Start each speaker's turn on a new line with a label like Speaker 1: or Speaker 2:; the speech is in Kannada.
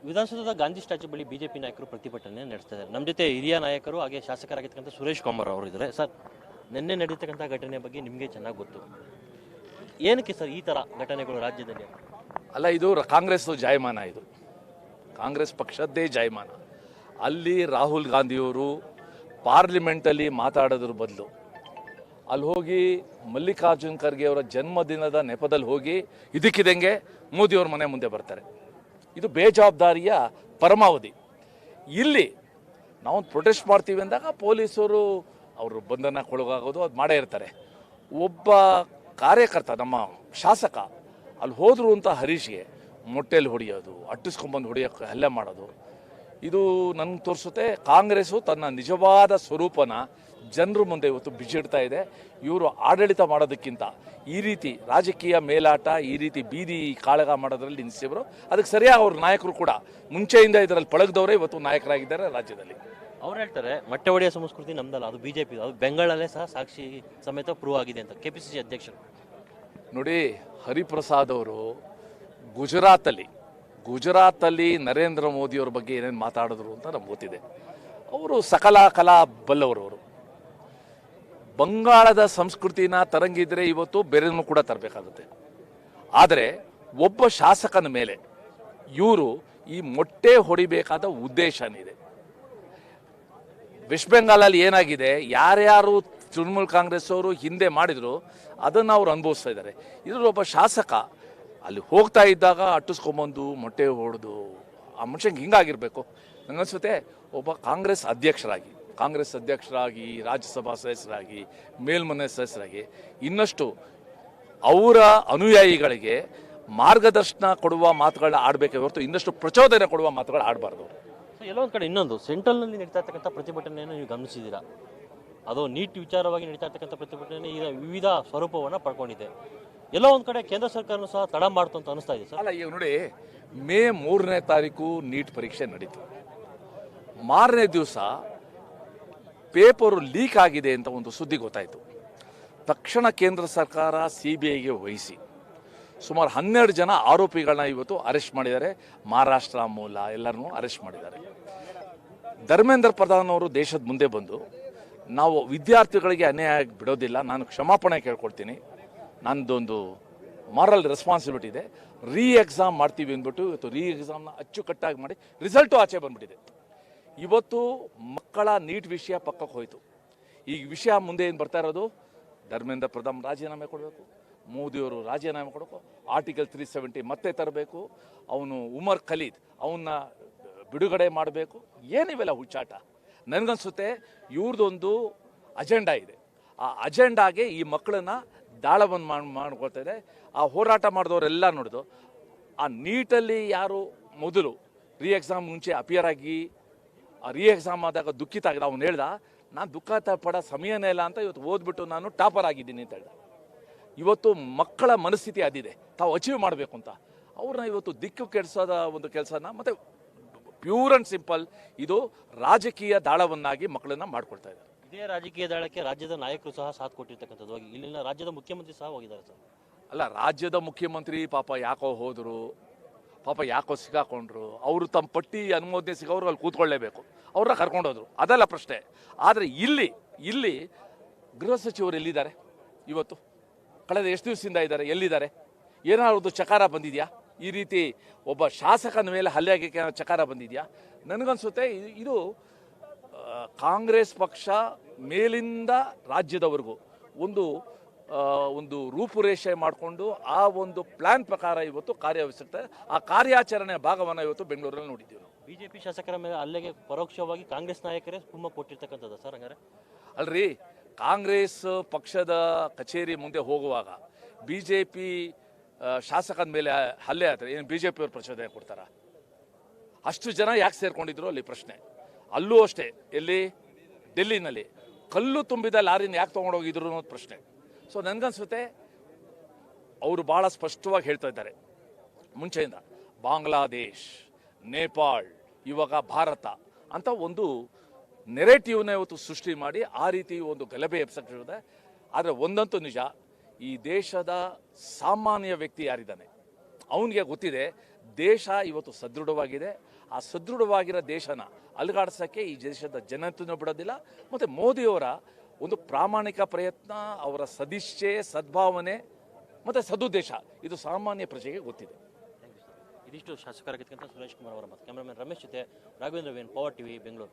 Speaker 1: ವಿಧಾನಸೌಧದ ಗಾಂಧಿ ಸ್ಟ್ಯಾಚ್ಯೂ ಬಳಿ ಬಿಜೆಪಿ ನಾಯಕರು ಪ್ರತಿಭಟನೆ ನಡೆಸ್ತಿದ್ದಾರೆ. ನಮ್ಮ ಜೊತೆ ಹಿರಿಯ ನಾಯಕರು ಹಾಗೆ ಶಾಸಕರಾಗಿರ್ತಕ್ಕಂಥ ಸುರೇಶ್ ಕುಮಾರ್ ಅವರು ಇದ್ದಾರೆ. ಸರ್, ನಿನ್ನೆ ನಡೀತಕ್ಕಂಥ ಘಟನೆ ಬಗ್ಗೆ ನಿಮಗೆ ಚೆನ್ನಾಗಿ ಗೊತ್ತು. ಏನಕ್ಕೆ ಸರ್ ಈ ಥರ ಘಟನೆಗಳು ರಾಜ್ಯದಲ್ಲಿ?
Speaker 2: ಅಲ್ಲ, ಇದು ಕಾಂಗ್ರೆಸ್ ಜಾಯಮಾನ, ಇದು ಕಾಂಗ್ರೆಸ್ ಪಕ್ಷದ್ದೇ ಜಾಯಮಾನ. ಅಲ್ಲಿ ರಾಹುಲ್ ಗಾಂಧಿಯವರು ಪಾರ್ಲಿಮೆಂಟಲ್ಲಿ ಮಾತಾಡೋದ್ರ ಬದಲು ಅಲ್ಲಿ ಹೋಗಿ ಮಲ್ಲಿಕಾರ್ಜುನ್ ಖರ್ಗೆ ಅವರ ಜನ್ಮದಿನದ ನೆಪದಲ್ಲಿ ಹೋಗಿ ಇದಕ್ಕಿದಂಗೆ ಮೋದಿಯವ್ರ ಮನೆ ಮುಂದೆ ಬರ್ತಾರೆ. ಇದು ಬೇಜವಾಬ್ದಾರಿಯ ಪರಮಾವಧಿ. ಇಲ್ಲಿ ನಾವು ಪ್ರೊಟೆಸ್ಟ್ ಮಾಡ್ತೀವಿ ಅಂದಾಗ ಪೊಲೀಸರು ಅವರು ಬಂಧನಕ್ಕೊಳಗಾಗೋದು ಅದು ಮಾಡೇ ಇರ್ತಾರೆ. ಒಬ್ಬ ಕಾರ್ಯಕರ್ತ, ನಮ್ಮ ಶಾಸಕ ಅಲ್ಲಿ ಹೋದ್ರು ಅಂತ ಹರೀಶ್ಗೆ ಮೊಟ್ಟೆಯಲ್ಲಿ ಹೊಡೆಯೋದು, ಅಟ್ಟಿಸ್ಕೊಂಬಂದು ಹೊಡೆಯೋಕ್ಕೆ ಹಲ್ಲೆ ಮಾಡೋದು, ಇದು ನನಗೆ ತೋರಿಸುತ್ತೆ ಕಾಂಗ್ರೆಸ್ಸು ತನ್ನ ನಿಜವಾದ ಸ್ವರೂಪನ ಜನರ ಮುಂದೆ ಇವತ್ತು ಬಿಚ್ಚಿಡ್ತಾ ಇದೆ. ಇವರು ಆಡಳಿತ ಮಾಡೋದಕ್ಕಿಂತ ಈ ರೀತಿ ರಾಜಕೀಯ ಮೇಲಾಟ, ಈ ರೀತಿ ಬೀದಿ ಕಾಳಗ ಮಾಡೋದ್ರಲ್ಲಿ ನಿಲ್ಲಿಸಿದ್ರು. ಅದಕ್ಕೆ ಸರಿಯಾಗಿ ಅವ್ರ ನಾಯಕರು ಕೂಡ ಮುಂಚೆಯಿಂದ ಇದರಲ್ಲಿ ಪಳಗದವರೇ ಇವತ್ತು ನಾಯಕರಾಗಿದ್ದಾರೆ ರಾಜ್ಯದಲ್ಲಿ.
Speaker 1: ಅವ್ರು ಹೇಳ್ತಾರೆ ಮೊಟ್ಟೆ ಹೊಡೆಯೋ ಸಂಸ್ಕೃತಿ ನಮ್ದಲ್ಲ, ಅದು ಬಿಜೆಪಿ, ಅದು ಬೆಂಗಳಲ್ಲೇ ಸಹ ಸಾಕ್ಷಿ ಸಮೇತ ಪ್ರೂವ್ ಆಗಿದೆ ಅಂತ ಕೆಪಿಸಿಸಿ ಅಧ್ಯಕ್ಷರು.
Speaker 2: ನೋಡಿ, ಹರಿಪ್ರಸಾದ್ ಅವರು ಗುಜರಾತಲ್ಲಿ ನರೇಂದ್ರ ಮೋದಿಯವ್ರ ಬಗ್ಗೆ ಏನೇನು ಮಾತಾಡಿದ್ರು ಅಂತ ನಮ್ಗೆ ಗೊತ್ತಿದೆ. ಅವರು ಸಕಲ ಕಲಾ ಬಲ್ಲವರು. ಅವರು ಬಂಗಾಳದ ಸಂಸ್ಕೃತಿನ ತರಂಗಿದ್ರೆ ಇವತ್ತು ಬೇರೆನೂ ಕೂಡ ತರಬೇಕಾಗುತ್ತೆ. ಆದರೆ ಒಬ್ಬ ಶಾಸಕನ ಮೇಲೆ ಇವರು ಈ ಮೊಟ್ಟೆ ಹೊಡಿಬೇಕಾದ ಉದ್ದೇಶನಿದೆ. ವೆಸ್ಟ್ ಬೆಂಗಾಲಲ್ಲಿ ಏನಾಗಿದೆ, ಯಾರ್ಯಾರು ತೃಣಮೂಲ ಕಾಂಗ್ರೆಸ್ ಅವರು ಹಿಂದೆ ಮಾಡಿದ್ರು ಅದನ್ನು ಅವ್ರು ಅನುಭವಿಸ್ತಾ ಇದ್ದಾರೆ. ಇದ್ರ ಒಬ್ಬ ಶಾಸಕ ಅಲ್ಲಿ ಹೋಗ್ತಾ ಇದ್ದಾಗ ಅಟ್ಟಿಸ್ಕೊಂಬಂದು ಮೊಟ್ಟೆ ಹೊಡೆದು ಆ ಮನುಷ್ಯಂಗೆ ಹಿಂಗಾಗಿರ್ಬೇಕು. ನನಗನ್ಸುತ್ತೆ ಒಬ್ಬ ಕಾಂಗ್ರೆಸ್ ಅಧ್ಯಕ್ಷರಾಗಿ ರಾಜ್ಯಸಭಾ ಸದಸ್ಯರಾಗಿ ಮೇಲ್ಮನೆ ಸದಸ್ಯರಾಗಿ ಇನ್ನಷ್ಟು ಅವರ ಅನುಯಾಯಿಗಳಿಗೆ ಮಾರ್ಗದರ್ಶನ ಕೊಡುವ ಮಾತುಗಳನ್ನ ಆಡಬೇಕೇ ಹೊರತು ಇನ್ನಷ್ಟು ಪ್ರಚೋದನೆ ಕೊಡುವ ಮಾತುಗಳು ಆಡಬಾರ್ದು.
Speaker 1: ಎಲ್ಲೊಂದು ಕಡೆ ಇನ್ನೊಂದು ಸೆಂಟ್ರಲ್ನಲ್ಲಿ ನಡೀತಾ ಇರ್ತಕ್ಕಂಥ ಪ್ರತಿಭಟನೆಯನ್ನು ನೀವು ಗಮನಿಸಿದ್ದೀರಾ? ಅದು ನೀಟ್ ವಿಚಾರವಾಗಿ ನಡೀತಾ ಇರ್ತಕ್ಕಂಥ ಪ್ರತಿಭಟನೆ ಈಗ ವಿವಿಧ ಸ್ವರೂಪವನ್ನು ಪಡ್ಕೊಂಡಿದೆ. ಎಲ್ಲೋ ಒಂದು ಕಡೆ ಕೇಂದ್ರ ಸರ್ಕಾರನೂ ಸಹ ತಡ ಮಾಡ್ತು ಅಂತ ಅನಿಸ್ತಾ ಇದೆ ಸರ್.
Speaker 2: ಅಲ್ಲ, ಈಗ ನೋಡಿ, ಮೇ 3ನೇ ತಾರೀಕು ನೀಟ್ ಪರೀಕ್ಷೆ ನಡೀತು. ಮಾರನೇ ದಿವಸ ಪೇಪರು ಲೀಕ್ ಆಗಿದೆ ಅಂತ ಒಂದು ಸುದ್ದಿ ಗೊತ್ತಾಯಿತು. ತಕ್ಷಣ ಕೇಂದ್ರ ಸರ್ಕಾರ CBIಗೆ ವಹಿಸಿ ಸುಮಾರು 12 ಜನ ಆರೋಪಿಗಳನ್ನ ಇವತ್ತು ಅರೆಸ್ಟ್ ಮಾಡಿದ್ದಾರೆ. ಮಹಾರಾಷ್ಟ್ರ ಮೂಲ ಎಲ್ಲರನ್ನೂ ಅರೆಸ್ಟ್ ಮಾಡಿದ್ದಾರೆ. ಧರ್ಮೇಂದ್ರ ಪ್ರಧಾನ್ ಅವರು ದೇಶದ ಮುಂದೆ ಬಂದು ನಾವು ವಿದ್ಯಾರ್ಥಿಗಳಿಗೆ ಅನ್ಯಾಯ ಬಿಡೋದಿಲ್ಲ, ನಾನು ಕ್ಷಮಾಪಣೆ ಕೇಳ್ಕೊಳ್ತೀನಿ, ನನ್ನದೊಂದು ಮಾರಲ್ ರೆಸ್ಪಾನ್ಸಿಬಿಲಿಟಿ ಇದೆ, ಎಕ್ಸಾಮ್ ಮಾಡ್ತೀವಿ ಅಂದ್ಬಿಟ್ಟು ಇವತ್ತು ಎಕ್ಸಾಮ್ನ ಅಚ್ಚುಕಟ್ಟಾಗಿ ಮಾಡಿ ರಿಸಲ್ಟು ಆಚೆ ಬಂದ್ಬಿಟ್ಟಿದೆ. ಇವತ್ತು ಮಕ್ಕಳ ನೀಟ್ ವಿಷಯ ಪಕ್ಕಕ್ಕೆ ಹೋಯಿತು. ಈಗ ವಿಷಯ ಮುಂದೆ ಏನು ಬರ್ತಾ ಇರೋದು, ಧರ್ಮೇಂದ್ರ ಪ್ರಧಾನ್ ರಾಜೀನಾಮೆ ಕೊಡಬೇಕು, ಮೋದಿಯವರು ರಾಜೀನಾಮೆ ಕೊಡಬೇಕು, ಆರ್ಟಿಕಲ್ 370 ಮತ್ತೆ ತರಬೇಕು, ಅವನು ಉಮರ್ ಖಲೀದ್ ಅವನ್ನ ಬಿಡುಗಡೆ ಮಾಡಬೇಕು. ಏನಿವೆಲ್ಲ ಹುಚ್ಚಾಟ? ನನಗನ್ಸುತ್ತೆ ಇವ್ರದ್ದೊಂದು ಅಜೆಂಡಾ ಇದೆ. ಆ ಅಜೆಂಡಾಗೆ ಈ ಮಕ್ಕಳನ್ನ ದಾಳವನ್ನು ಮಾಡ್ಕೊಳ್ತಾ ಇದೆ. ಆ ಹೋರಾಟ ಮಾಡಿದವರೆಲ್ಲ ನೋಡಿದು ಆ ನೀಟಲ್ಲಿ ಯಾರು ಮೊದಲು ಎಕ್ಸಾಮ್ ಮುಂಚೆ ಅಪಿಯರ್ ಆಗಿ ಆ ಎಕ್ಸಾಮ್ ಆದಾಗ ದುಃಖಿತ ಆಗಿದೆ, ಅವನು ಹೇಳ್ದ ನಾನು ದುಃಖ ಪಡೋ ಸಮಯನೇ ಇಲ್ಲ ಅಂತ ಇವತ್ತು ಓದ್ಬಿಟ್ಟು ನಾನು ಟಾಪರ್ ಆಗಿದ್ದೀನಿ ಅಂತ ಹೇಳ್ದ. ಇವತ್ತು ಮಕ್ಕಳ ಮನಸ್ಥಿತಿ ಅದಿದೆ, ತಾವು ಅಚೀವ್ ಮಾಡಬೇಕು ಅಂತ. ಅವ್ರನ್ನ ಇವತ್ತು ದಿಕ್ಕು ಕೆಡಿಸೋದ ಒಂದು ಕೆಲಸನ ಮತ್ತೆ ಪ್ಯೂರ್ ಅಂಡ್ ಸಿಂಪಲ್ ಇದು ರಾಜಕೀಯ ದಾಳವನ್ನಾಗಿ ಮಕ್ಕಳನ್ನ ಮಾಡ್ಕೊಳ್ತಾ ಇದ್ದಾರೆ.
Speaker 1: ಇದೇ ರಾಜಕೀಯ ದಾಳಕ್ಕೆ ರಾಜ್ಯದ ನಾಯಕರು ಸಹ ಸಾಥ್ ಕೊಟ್ಟಿರ್ತಕ್ಕಂಥದ್ದು. ಇಲ್ಲಿನ ರಾಜ್ಯದ ಮುಖ್ಯಮಂತ್ರಿ ಸಹ ಹೋಗಿದ್ದಾರೆ ಸರ್.
Speaker 2: ಅಲ್ಲ, ರಾಜ್ಯದ ಮುಖ್ಯಮಂತ್ರಿ ಪಾಪ ಯಾಕೋ ಹೋದರು, ಪಾಪ ಯಾಕೋ ಸಿಗಾಕೊಂಡ್ರು, ಅವರು ತಮ್ಮ ಪಟ್ಟಿ ಅನುಮೋದನೆ ಸಿಗೋರು ಅಲ್ಲಿ ಕೂತ್ಕೊಳ್ಳೇಬೇಕು, ಅವ್ರನ್ನ ಕರ್ಕೊಂಡೋದ್ರು, ಅದಲ್ಲ ಪ್ರಶ್ನೆ. ಆದರೆ ಇಲ್ಲಿ ಗೃಹ ಸಚಿವರು ಎಲ್ಲಿದ್ದಾರೆ? ಇವತ್ತು ಕಳೆದ ಎಷ್ಟು ದಿವಸದಿಂದ ಇದ್ದಾರೆ, ಎಲ್ಲಿದ್ದಾರೆ? ಏನಾದ್ರು ಚಕಾರ ಬಂದಿದೆಯಾ? ಈ ರೀತಿ ಒಬ್ಬ ಶಾಸಕನ ಮೇಲೆ ಹಲ್ಲೆ ಆಗಕ್ಕೆ ಚಕಾರ ಬಂದಿದೆಯಾ? ನನಗನ್ಸುತ್ತೆ ಇದು ಕಾಂಗ್ರೆಸ್ ಪಕ್ಷ ಮೇಲಿಂದ ರಾಜ್ಯದವರೆಗೂ ಒಂದು ರೂಪುರೇಷೆ ಮಾಡಿಕೊಂಡು ಆ ಒಂದು ಪ್ಲಾನ್ ಪ್ರಕಾರ ಇವತ್ತು ಕಾರ್ಯವಹಿಸುತ್ತೆ. ಆ ಕಾರ್ಯಾಚರಣೆಯ ಭಾಗವನ್ನು ಇವತ್ತು ಬೆಂಗಳೂರಲ್ಲಿ ನೋಡಿದ್ದೀವಿ ನಾವು.
Speaker 1: ಬಿಜೆಪಿ ಶಾಸಕರ ಮೇಲೆ ಹಲ್ಲೆಗೆ ಪರೋಕ್ಷವಾಗಿ ಕಾಂಗ್ರೆಸ್ ನಾಯಕರೇ ಕುಮ್ಮಕ್ಕು ಕೊಟ್ಟಿರ್ತಕ್ಕಂಥದ್ದು ಸರ್. ಹಂಗಾರೆ
Speaker 2: ಅಲ್ರಿ, ಕಾಂಗ್ರೆಸ್ ಪಕ್ಷದ ಕಚೇರಿ ಮುಂದೆ ಹೋಗುವಾಗ ಬಿಜೆಪಿ ಶಾಸಕನ ಮೇಲೆ ಹಲ್ಲೆ ಆದರೆ ಏನು ಬಿಜೆಪಿ ಅವರು ಪ್ರಚೋದನೆ ಕೊಡ್ತಾರ? ಅಷ್ಟು ಜನ ಯಾಕೆ ಸೇರ್ಕೊಂಡಿದ್ರು ಅಲ್ಲಿ ಪ್ರಶ್ನೆ. ಅಲ್ಲೂ ಅಷ್ಟೇ, ಎಲ್ಲಿ ಡೆಲ್ಲಿನಲ್ಲಿ ಕಲ್ಲು ತುಂಬಿದ ಲಾರಿನ ಯಾಕೆ ತೊಗೊಂಡೋಗಿದ್ರು ಅನ್ನೋದು ಪ್ರಶ್ನೆ. ಸೊ ನನಗನ್ಸುತ್ತೆ ಅವರು ಭಾಳ ಸ್ಪಷ್ಟವಾಗಿ ಹೇಳ್ತಾ ಇದ್ದಾರೆ ಮುಂಚೆಯಿಂದ, ಬಾಂಗ್ಲಾದೇಶ್, ನೇಪಾಳ್, ಇವಾಗ ಭಾರತ ಅಂತ ಒಂದು ನೆರೇಟಿವ್ನ ಇವತ್ತು ಸೃಷ್ಟಿ ಮಾಡಿ ಆ ರೀತಿ ಒಂದು ಗಲಭೆ ಎಬ್ಸಕ್ಕಿದೆ. ಆದರೆ ಒಂದಂತೂ ನಿಜ, ಈ ದೇಶದ ಸಾಮಾನ್ಯ ವ್ಯಕ್ತಿ ಯಾರಿದ್ದಾನೆ ಅವನಿಗೆ ಗೊತ್ತಿದೆ ದೇಶ ಇವತ್ತು ಸದೃಢವಾಗಿದೆ. ಆ ಸದೃಢವಾಗಿರೋ ದೇಶನ ಅಲುಗಾಡ್ಸೋಕ್ಕೆ ಈ ದೇಶದ ಜನತೆಯೂ ಬಿಡೋದಿಲ್ಲ. ಮತ್ತು ಮೋದಿಯವರ ಒಂದು ಪ್ರಾಮಾಣಿಕ ಪ್ರಯತ್ನ, ಅವರ ಸದಿಚ್ಛೆ, ಸದ್ಭಾವನೆ ಮತ್ತು ಸದುದ್ದೇಶ ಇದು ಸಾಮಾನ್ಯ ಪ್ರಜೆಗೆ ಗೊತ್ತಿದೆ.
Speaker 1: ಇದಿಷ್ಟು ಶಾಸಕರಾಗಿರ್ತಕ್ಕಂಥ ಸುರೇಶ್ ಕುಮಾರ್ ಅವರ ಮಾತು. ಕ್ಯಾಮರಾಮನ್ ರಮೇಶ್ ಜೊತೆ ರಾಘವೇಂದ್ರ ವೇನ್, ಪವರ್ ಟಿವಿ, ಬೆಂಗಳೂರು.